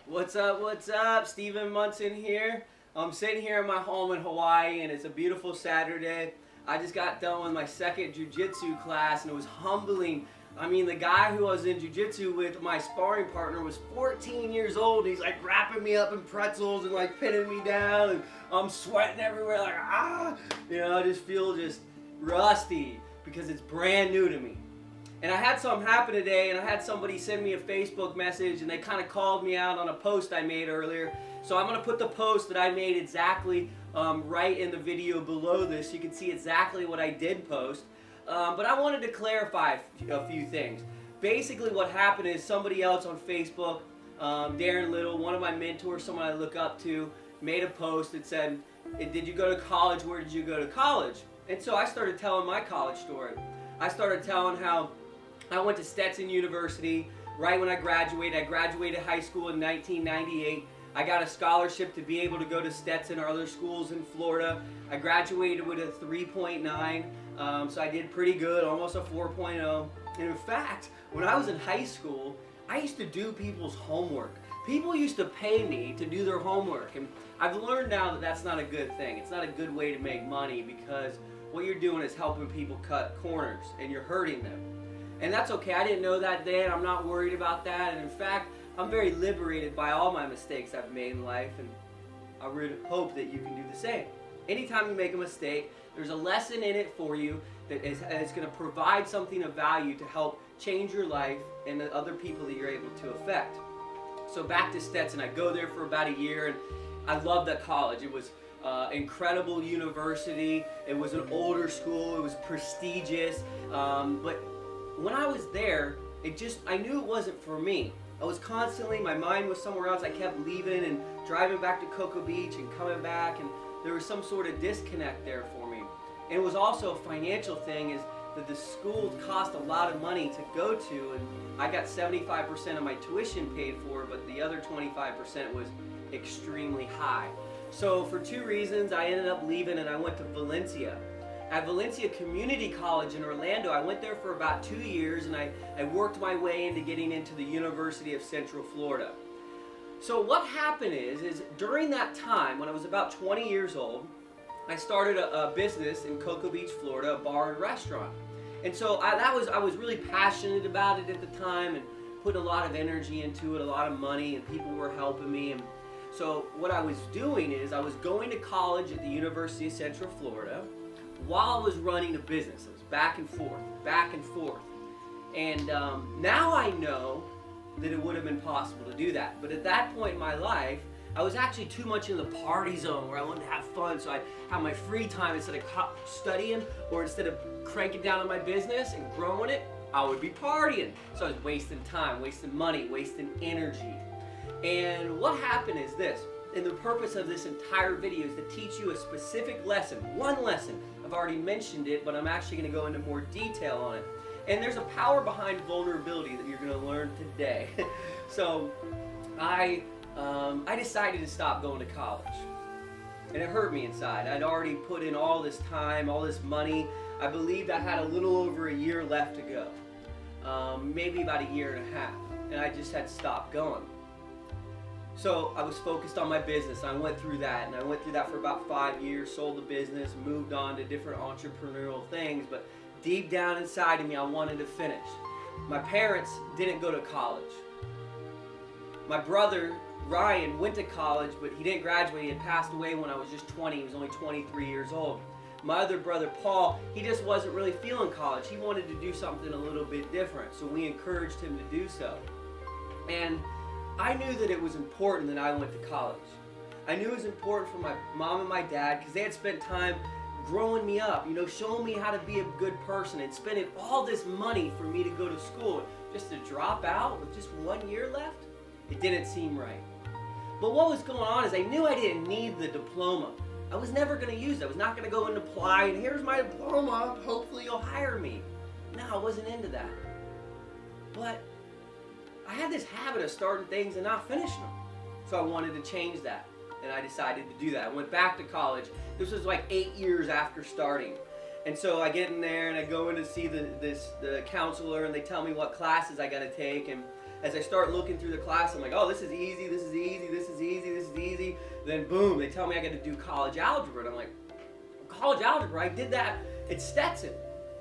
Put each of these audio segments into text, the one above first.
What's up, what's up? Steven Munson here. I'm sitting here in my home in Hawaii and it's a beautiful Saturday. I just got done with my second jiu-jitsu class and it was humbling. I mean, the guy who I was in jiu-jitsu with, my sparring partner, was 14 years old. He's like wrapping me up in pretzels and like pinning me down and I'm sweating everywhere like, You know, I just feel just rusty because it's brand new to me. And I had something happen today, and I had somebody send me a Facebook message, and they kind of called me out on a post I made earlier. So I'm going to put the post that I made exactly right in the video below this. You can see exactly what I did post. But I wanted to clarify a few things. Basically what happened is somebody else on Facebook, Darren Little, one of my mentors, someone I look up to, made a post that said, "Did you go to college? Where did you go to college?" And so I started telling my college story. I started telling how I went to Stetson University right when I graduated. I graduated high school in 1998. I got a scholarship to be able to go to Stetson or other schools in Florida. I graduated with a 3.9, so I did pretty good, almost a 4.0. And in fact, when I was in high school, I used to do people's homework. People used to pay me to do their homework, and I've learned now that that's not a good thing. It's not a good way to make money because what you're doing is helping people cut corners and you're hurting them. And that's okay. I didn't know that then. I'm not worried about that. And in fact, I'm very liberated by all my mistakes I've made in life. And I really hope that you can do the same. Anytime you make a mistake, there's a lesson in it for you that is going to provide something of value to help change your life and the other people that you're able to affect. So back to Stetson. I go there for about a year and I loved that college. It was incredible university. It was an older school. It was prestigious. But when I was there, I knew it wasn't for me. I was constantly, my mind was somewhere else. I kept leaving and driving back to Cocoa Beach and coming back, and there was some sort of disconnect there for me. And it was also a financial thing, is that the school cost a lot of money to go to, and I got 75% of my tuition paid for, but the other 25% was extremely high. So for two reasons, I ended up leaving and I went to Valencia. At Valencia Community College in Orlando, I went there for about 2 years and I worked my way into getting into the University of Central Florida. So what happened is during that time, when I was about 20 years old, I started a business in Cocoa Beach, Florida, a bar and restaurant. And so I was really passionate about it at the time and put a lot of energy into it, a lot of money, and people were helping me. And so what I was doing is I was going to college at the University of Central Florida while I was running a business. It was back and forth, back and forth. And now I know that it would have been possible to do that. But at that point in my life, I was actually too much in the party zone where I wanted to have fun. So I'd have my free time instead of studying or instead of cranking down on my business and growing it, I would be partying. So I was wasting time, wasting money, wasting energy. And what happened is this. And the purpose of this entire video is to teach you a specific lesson, one lesson. I've already mentioned it, but I'm actually going to go into more detail on it. And there's a power behind vulnerability that you're going to learn today. So I decided to stop going to college. And it hurt me inside. I'd already put in all this time, all this money. I believed I had a little over a year left to go. Maybe about a year and a half. And I just had to stop going. So I was focused on my business. I went through that, and I went through that for about 5 years, sold the business, moved on to different entrepreneurial things, but deep down inside of me, I wanted to finish. My parents didn't go to college. My brother, Ryan, went to college, but he didn't graduate. He had passed away when I was just 20. He was only 23 years old. My other brother, Paul, he just wasn't really feeling college. He wanted to do something a little bit different, so we encouraged him to do so. And I knew that it was important that I went to college. I knew it was important for my mom and my dad because they had spent time growing me up, showing me how to be a good person and spending all this money for me to go to school. Just to drop out with just 1 year left, it didn't seem right. But what was going on is I knew I didn't need the diploma. I was never going to use it. I was not going to go and apply and here's my diploma, hopefully you'll hire me. No, I wasn't into that. But I had this habit of starting things and not finishing them. So I wanted to change that, and I decided to do that. I went back to college. This was like 8 years after starting. And so I get in there and I go in to see the counselor, and they tell me what classes I got to take. And as I start looking through the class, I'm like, oh, this is easy, this is easy, this is easy, this is easy. Then boom, they tell me I got to do college algebra. And I'm like, college algebra? I did that at Stetson.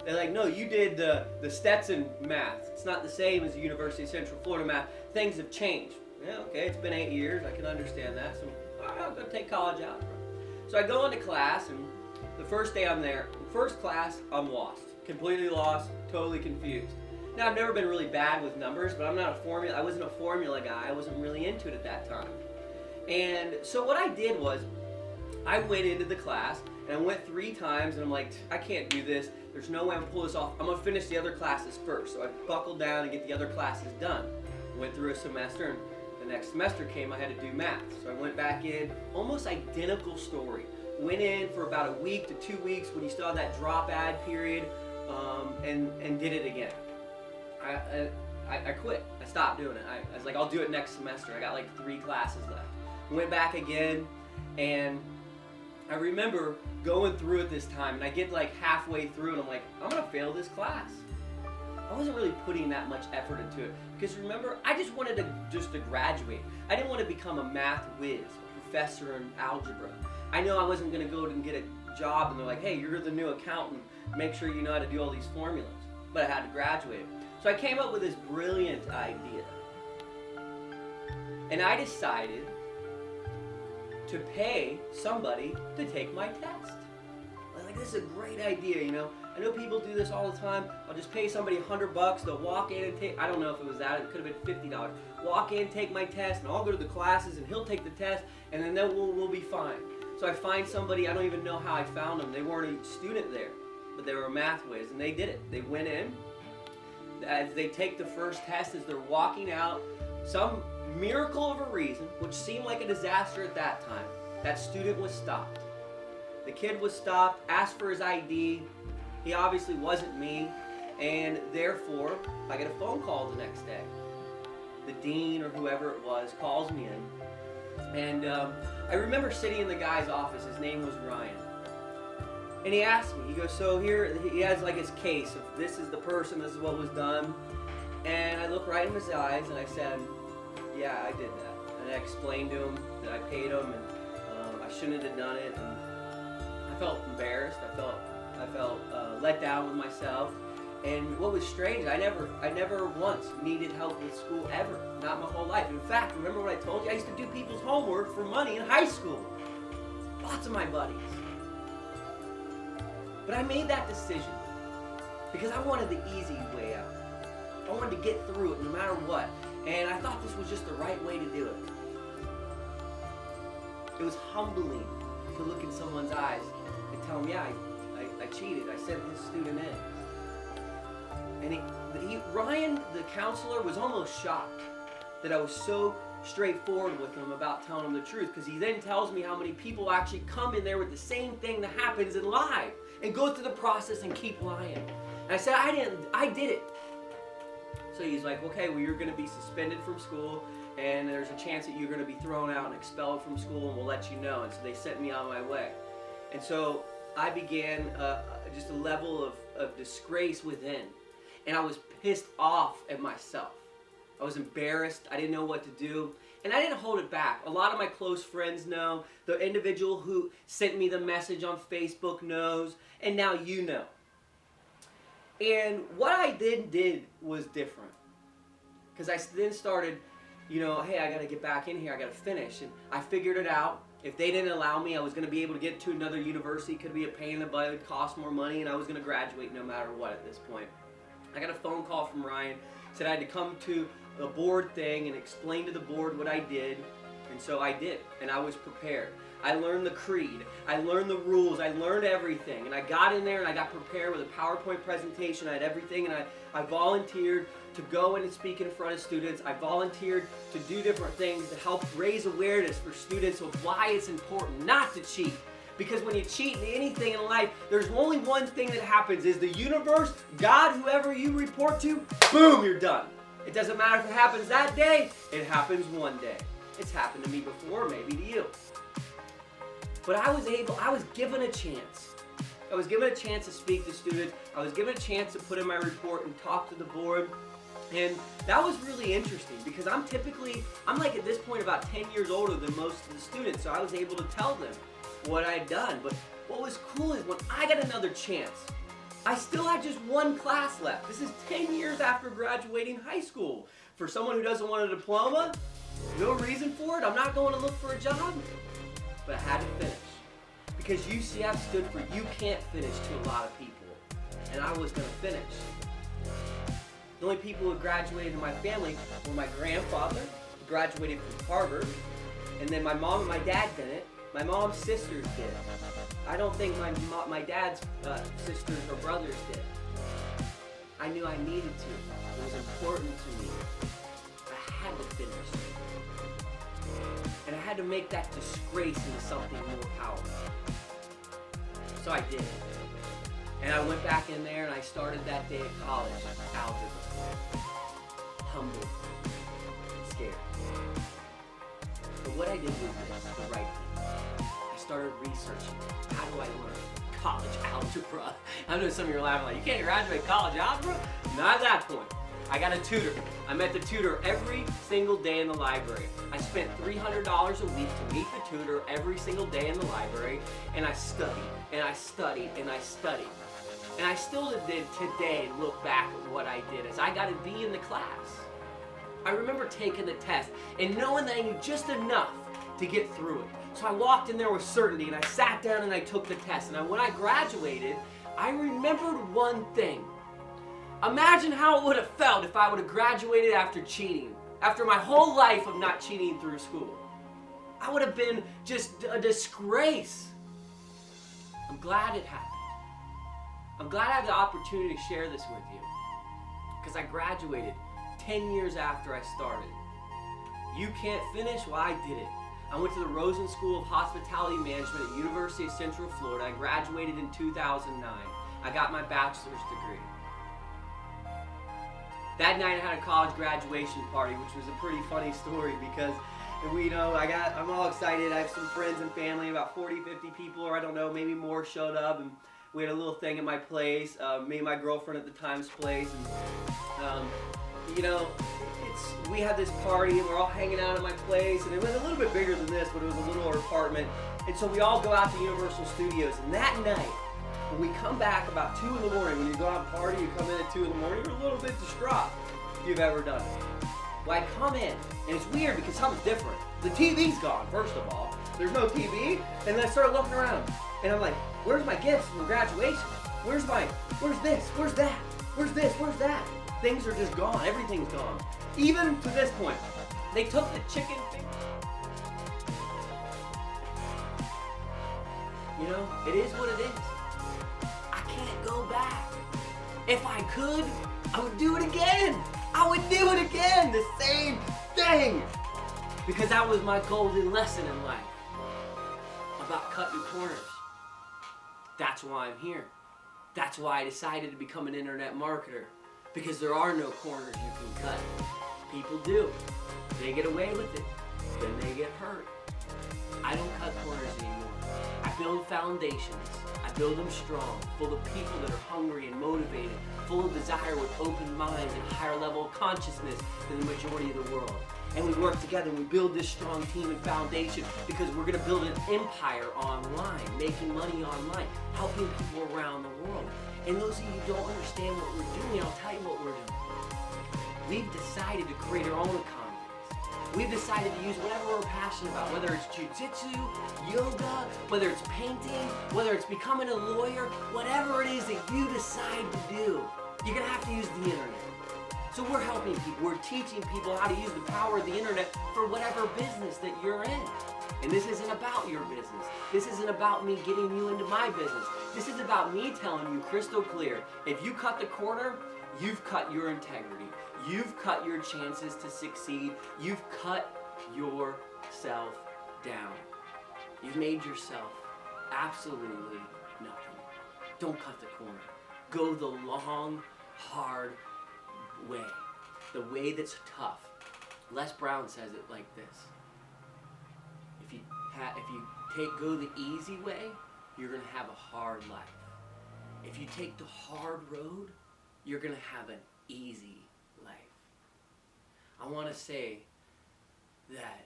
They're like, no, you did the Stetson math. It's not the same as the University of Central Florida math. Things have changed. Yeah, okay, it's been 8 years. I can understand that. So all right, I'll go take college algebra. So I go into class, and the first day I'm there, first class, I'm lost. Completely lost, totally confused. Now, I've never been really bad with numbers, but I wasn't a formula guy. I wasn't really into it at that time. And so what I did was, I went into the class, and I went 3 times, and I'm like, I can't do this. There's no way I'm gonna pull this off. I'm gonna finish the other classes first. So I buckled down and get the other classes done. Went through a semester, and the next semester came, I had to do math. So I went back in, almost identical story. Went in for about a week to 2 weeks when you still have that drop ad period, and did it again. I quit. I stopped doing it. I was like, I'll do it next semester. I got like 3 classes left. Went back again, and I remember going through it this time, and I get like halfway through, and I'm like, I'm gonna fail this class. I wasn't really putting that much effort into it, because remember, I just wanted to graduate. I didn't want to become a math whiz, a professor in algebra. I know I wasn't gonna go and get a job, and they're like, hey, you're the new accountant. Make sure you know how to do all these formulas. But I had to graduate. So I came up with this brilliant idea. And I decided to pay somebody to take my test. I was like, this is a great idea, you know. I know people do this all the time. I'll just pay somebody $100. They'll walk in and take, I don't know if it was that, it could have been $50. Walk in, take my test, and I'll go to the classes, and he'll take the test, and then we'll be fine. So I find somebody, I don't even know how I found them. They weren't a student there, but they were a math whiz, and they did it. They went in. As they take the first test, as they're walking out, some miracle of a reason, which seemed like a disaster at that time, that student was stopped. The kid was stopped, asked for his ID. He obviously wasn't me, and therefore, I get a phone call the next day. The dean or whoever it was calls me in, and I remember sitting in the guy's office. His name was Ryan. And he asked me, he goes, so here, he has like his case of this is the person, this is what was done. And I looked right in his eyes and I said, yeah, I did that. And I explained to him that I paid him, and I shouldn't have done it. And I felt embarrassed. I felt let down with myself. And what was strange, I never once needed help with school ever, not my whole life. In fact, remember what I told you? I used to do people's homework for money in high school. Lots of my buddies. But I made that decision because I wanted the easy way out. I wanted to get through it no matter what. And I thought this was just the right way to do it. It was humbling to look in someone's eyes and tell them, yeah, I cheated. I sent this student in. And Ryan, the counselor, was almost shocked that I was so straightforward with him about telling him the truth, because he then tells me how many people actually come in there with the same thing that happens and lie and go through the process and keep lying. And I said, I did it. So he's like, okay, well, you're going to be suspended from school, and there's a chance that you're going to be thrown out and expelled from school, and we'll let you know. And so they sent me on my way. And so I began just a level of disgrace within. And I was pissed off at myself. I was embarrassed. I didn't know what to do. And I didn't hold it back. A lot of my close friends know. The individual who sent me the message on Facebook knows. And now you know. And what I then did was different. Because I then started, you know, hey, I got to get back in here. I got to finish. And I figured it out. If they didn't allow me, I was going to be able to get to another university. It could be a pain in the butt. It would cost more money. And I was going to graduate no matter what at this point. I got a phone call from Ryan. Said I had to come to the board thing and explain to the board what I did. And so I did. And I was prepared. I learned the creed. I learned the rules. I learned everything. And I got in there and I got prepared with a PowerPoint presentation. I had everything. And I volunteered to go in and speak in front of students. I volunteered to do different things to help raise awareness for students of why it's important not to cheat. Because when you cheat in anything in life, there's only one thing that happens is the universe, God, whoever you report to, boom, you're done. It doesn't matter if it happens that day, it happens one day. It's happened to me before, maybe to you. But I was given a chance. I was given a chance to speak to students. I was given a chance to put in my report and talk to the board. And that was really interesting because I'm like at this point about 10 years older than most of the students, so I was able to tell them what I had done. But what was cool is when I got another chance, I still had just one class left. This is 10 years after graduating high school. For someone who doesn't want a diploma, no reason for it. I'm not going to look for a job, but I had to finish. Because UCF stood for you can't finish to a lot of people. And I was going to finish. The only people who graduated in my family were my grandfather, who graduated from Harvard, and then my mom and my dad didn't. My mom's sisters did. I don't think my dad's sisters or brothers did. I knew I needed to. It was important to me. I had to finish. And I had to make that disgrace into something more powerful. So I did. And I went back in there and I started that day at college, algebra. Humbled, scared. But what I did was this, the right thing. I started researching. How do I learn college algebra? I know some of you are laughing like, you can't graduate college algebra? Not at that point. I got a tutor. I met the tutor every single day in the library. I spent $300 a week to meet the tutor every single day in the library, and I studied, and I studied, and I studied. And I still did today look back at what I did as I got a B in the class. I remember taking the test and knowing that I knew just enough to get through it. So I walked in there with certainty and I sat down and I took the test. And when I graduated, I remembered one thing. Imagine how it would have felt if I would have graduated after cheating. After my whole life of not cheating through school. I would have been just a disgrace. I'm glad it happened. I'm glad I had the opportunity to share this with you. Because I graduated 10 years after I started. You can't finish? Well, I did it. I went to the Rosen School of Hospitality Management at University of Central Florida. I graduated in 2009. I got my bachelor's degree. That night I had a college graduation party, which was a pretty funny story because I'm all excited. I have some friends and family, about 40, 50 people, or I don't know, maybe more showed up, and we had a little thing at my place, me and my girlfriend at the time's place, and we had this party and we're all hanging out at my place, and it was a little bit bigger than this, but it was a little apartment, and so we all go out to Universal Studios, and that night, when we come back about 2 in the morning, when you go out and party, you come in at 2 in the morning, you're a little bit distraught if you've ever done it. Well, I come in, and it's weird because something's different. The TV's gone, first of all. There's no TV, and then I started looking around, and I'm like, where's my gifts from graduation? Where's this? Where's that? Where's this? Where's that? Things are just gone. Everything's gone. Even to this point, they took the chicken finger. It is what it is. I can't go back. If I could, I would do it again. I would do it again. The same thing. Because that was my golden lesson in life. About cutting corners. That's why I'm here. That's why I decided to become an internet marketer. Because there are no corners you can cut. People do. They get away with it. Then they get hurt. I don't cut corners anymore. I build foundations. I build them strong, full of people that are hungry and motivated, full of desire with open minds and a higher level of consciousness than the majority of the world. And we work together and we build this strong team and foundation because we're going to build an empire online, making money online, helping people around the world. And those of you who don't understand what we're doing, I'll tell you what we're doing. We've decided to create our own economies. We've decided to use whatever we're passionate about, whether it's jiu-jitsu, yoga, whether it's painting, whether it's becoming a lawyer, whatever it is that you decide to do, you're going to have to use the internet. So we're helping people, we're teaching people how to use the power of the internet for whatever business that you're in. And this isn't about your business. This isn't about me getting you into my business. This is about me telling you crystal clear, if you cut the corner, you've cut your integrity. You've cut your chances to succeed. You've cut yourself down. You've made yourself absolutely nothing. Don't cut the corner. Go the long, hard way. The way that's tough. Les Brown says it like this. If you go the easy way, you're going to have a hard life. If you take the hard road, you're going to have an easy life. I want to say that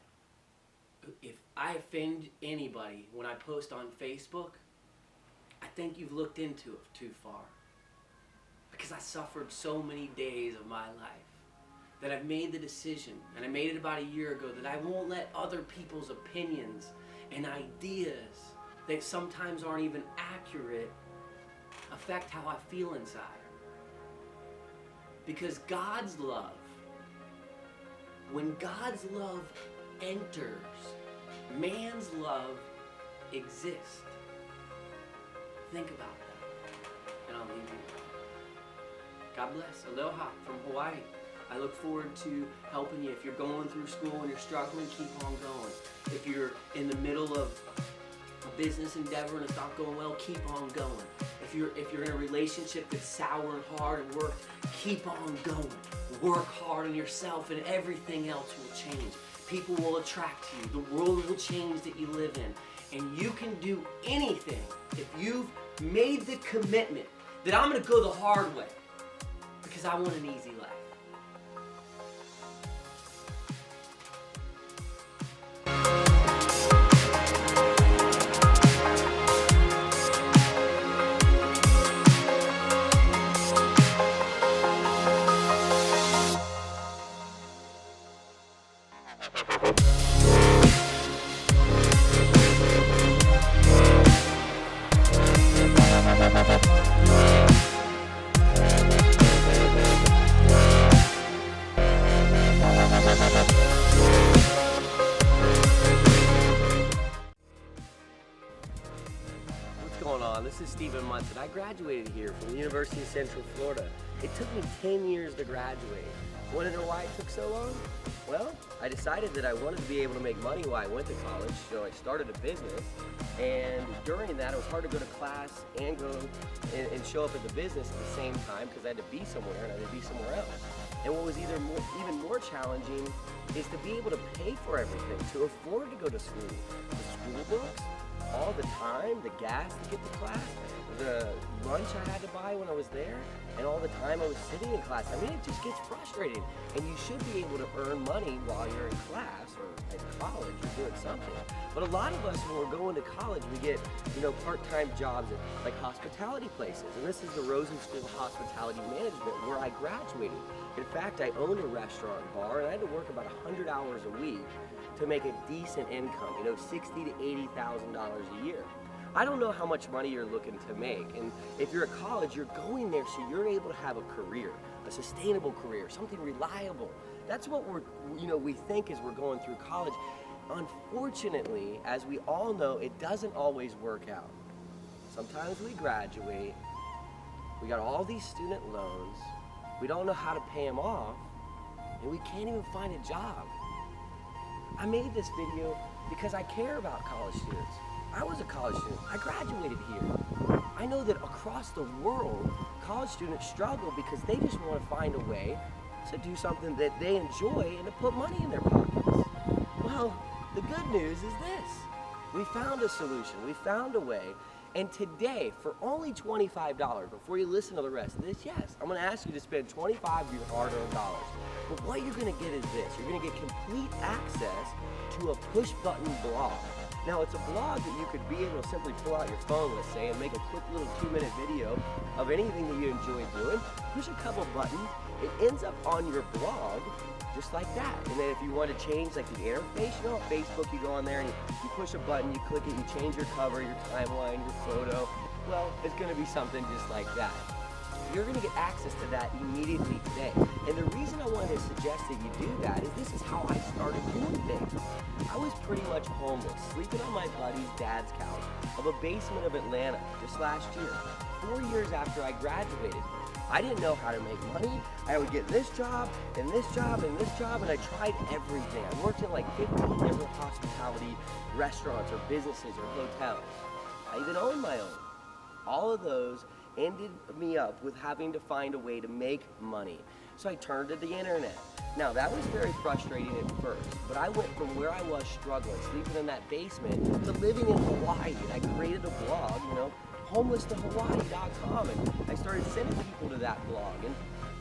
if I offend anybody when I post on Facebook, I think you've looked into it too far. Because I suffered so many days of my life that I've made the decision, and I made it about a year ago, that I won't let other people's opinions and ideas that sometimes aren't even accurate affect how I feel inside. Because God's love, when God's love enters, man's love exists. Think about that, and I'll leave you. God bless. Aloha from Hawaii. I look forward to helping you. If you're going through school and you're struggling, keep on going. If you're in the middle of a business endeavor and it's not going well, keep on going. If you're in a relationship that's sour and hard and work, keep on going. Work hard on yourself and everything else will change. People will attract to you. The world will change that you live in. And you can do anything if you've made the commitment that I'm going to go the hard way because I want an easy life. This is Stephen Munson. I graduated here from the University of Central Florida. It took me 10 years to graduate. Want to know why it took so long? Well, I decided that I wanted to be able to make money while I went to college, so I started a business. And during that, it was hard to go to class and go and show up at the business at the same time because I had to be somewhere and I had to be somewhere else. And what was even more challenging is to be able to pay for everything, to afford to go to school. The school books, all the time, the gas to get to class, the lunch I had to buy when I was there, and all the time I was sitting in class. I mean, it just gets frustrating. And you should be able to earn money while you're in class or at college or doing something. But a lot of us, when we're going to college, we get, part-time jobs at like hospitality places. And this is the Rosen School of Hospitality Management where I graduated. In fact, I owned a restaurant bar and I had to work about 100 hours a week to make a decent income, $60,000 to $80,000 a year. I don't know how much money you're looking to make, and if you're at college, you're going there so you're able to have a career, a sustainable career, something reliable. That's what we think as we're going through college. Unfortunately, as we all know, it doesn't always work out. Sometimes we graduate, we got all these student loans, we don't know how to pay them off, and we can't even find a job. I made this video because I care about college students. I was a college student. I graduated here. I know that across the world, college students struggle because they just want to find a way to do something that they enjoy and to put money in their pockets. Well, the good news is this. We found a solution. We found a way. And today, for only $25, before you listen to the rest of this, yes, I'm going to ask you to spend $25 of your hard-earned dollars. But what you're going to get is this. You're going to get complete access to a push-button blog. Now, it's a blog that you could be able to simply pull out your phone, let's say, and make a quick little 2-minute video of anything that you enjoy doing. Push a couple buttons. It ends up on your blog just like that. And then if you want to change like the interface, on Facebook, you go on there and you push a button, you click it, you change your cover, your timeline, your photo. Well, it's going to be something just like that. You're going to get access to that immediately today. And the reason I wanted to suggest that you do that is this is how I started doing things. I was pretty much homeless, sleeping on my buddy's dad's couch of a basement of Atlanta just last year, 4 years after I graduated. I didn't know how to make money. I would get this job and this job and this job, and I tried everything. I worked in like 15 different hospitality restaurants or businesses or hotels. I even owned my own. All of those ended me up with having to find a way to make money. So I turned to the internet. Now that was very frustrating at first, but I went from where I was struggling, sleeping in that basement, to living in Hawaii. And I created a blog, homelesstohawaii.com, and I started sending people to that blog. And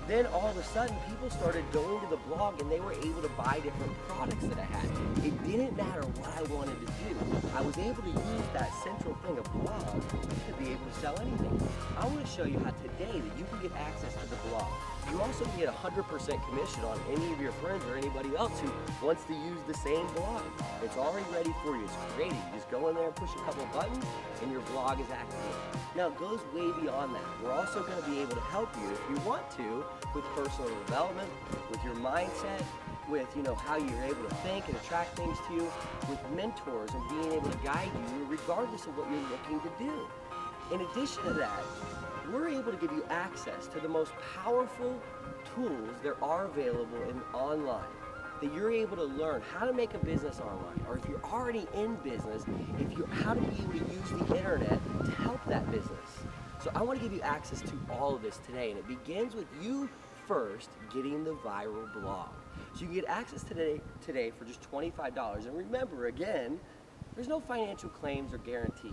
Then all of a sudden, people started going to the blog and they were able to buy different products that I had. It didn't matter what I wanted to do. I was able to use that central thing of blog to be able to sell anything. I want to show you how today that you can get access to the blog. You also can get 100% commission on any of your friends or anybody else who wants to use the same blog. It's already ready for you. It's created. You just go in there and push a couple of buttons and your blog is activated. Now it goes way beyond that. We're also going to be able to help you if you want to with personal development, with your mindset, with how you're able to think and attract things to you, with mentors and being able to guide you regardless of what you're looking to do. In addition to that, we're able to give you access to the most powerful tools there are available online, that you're able to learn how to make a business online, or if you're already in business, how to be able to use the internet to help that business. So I want to give you access to all of this today, and it begins with you first getting the viral blog. So you can get access today for just $25. And remember, again, there's no financial claims or guarantees.